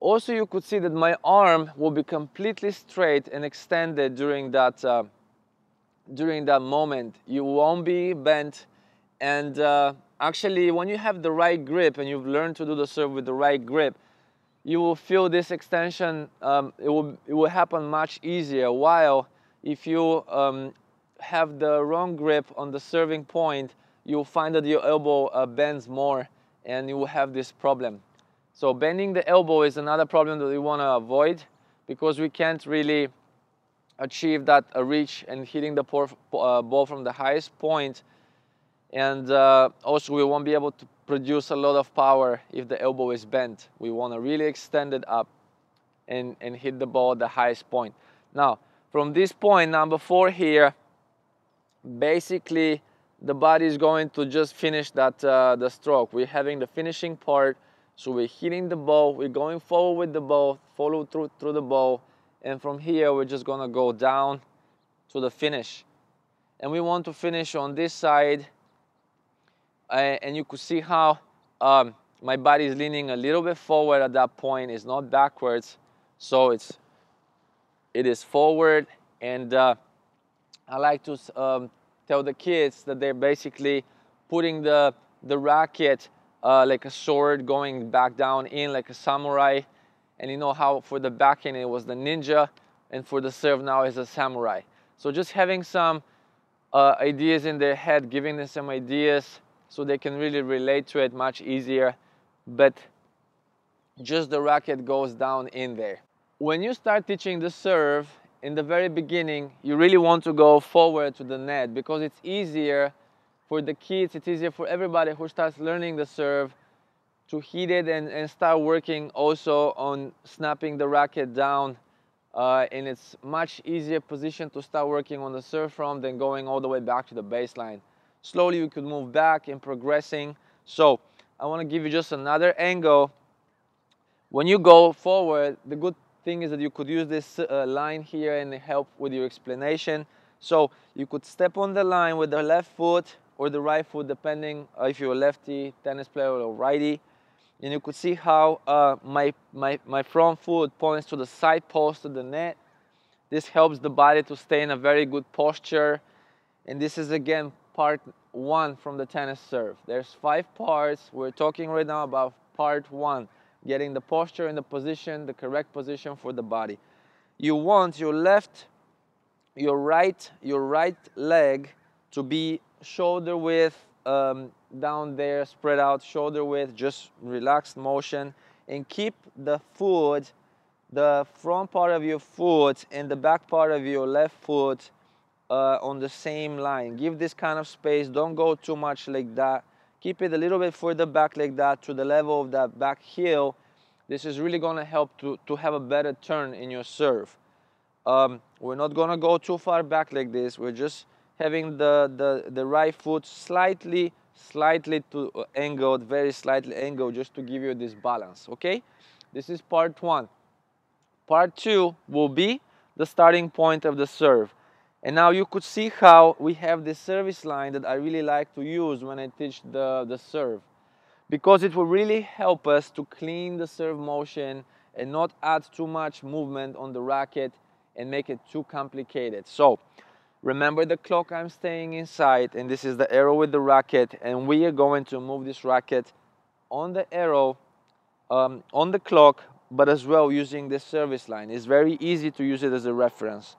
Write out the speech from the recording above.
Also, you could see that my arm will be completely straight and extended during that moment. You won't be bent. And actually, when you have the right grip and you've learned to do the serve with the right grip, you will feel this extension. It will happen much easier. While if you have the wrong grip on the serving point, you'll find that your elbow bends more, and you will have this problem. So bending the elbow is another problem that we want to avoid, because we can't really achieve that reach and hitting the ball from the highest point. And also we won't be able to produce a lot of power if the elbow is bent. We want to really extend it up and hit the ball at the highest point. Now, from this point, number 4 here, basically the body is going to just finish that the stroke. We're having the finishing part. So we're hitting the ball, we're going forward with the ball, follow through the ball, and from here we're just gonna go down to the finish. And we want to finish on this side, and you could see how my body is leaning a little bit forward at that point. It's not backwards, so it is forward. And I like to tell the kids that they're basically putting the racket like a sword, going back down in like a samurai. And you know how for the backhand it was the ninja, and for the serve now is a samurai. So just having some ideas in their head, giving them some ideas so they can really relate to it much easier. But just the racket goes down in there. When you start teaching the serve, in the very beginning, you really want to go forward to the net, because it's easier for the kids, it's easier for everybody who starts learning the serve to hit it and start working also on snapping the racket down in its much easier position to start working on the serve from than going all the way back to the baseline. Slowly you could move back and progressing. So I want to give you just another angle. When you go forward, the good thing is that you could use this line here and help with your explanation. So you could step on the line with the left foot or the right foot, depending if you're a lefty tennis player or a righty. And you could see how my front foot points to the side post of the net. This helps the body to stay in a very good posture. And this is again part 1 from the tennis serve. There's 5 parts. We're talking right now about part 1, getting the posture and the position, the correct position for the body. You want your right leg to be shoulder width down there, spread out, shoulder width, just relaxed motion, and keep the foot, the front part of your foot and the back part of your left foot on the same line. Give this kind of space. Don't go too much like that. Keep it a little bit further back like that to the level of that back heel. This is really going to help to have a better turn in your serve. We're not going to go too far back like this. We're just having the right foot slightly angled, very slightly angled, just to give you this balance, okay? This is part 1. Part 2 will be the starting point of the serve. And now you could see how we have this service line that I really like to use when I teach the serve, because it will really help us to clean the serve motion and not add too much movement on the racket and make it too complicated. So remember the clock I'm staying inside, and this is the arrow with the racket, and we are going to move this racket on the arrow, on the clock, but as well using this service line. It's very easy to use it as a reference.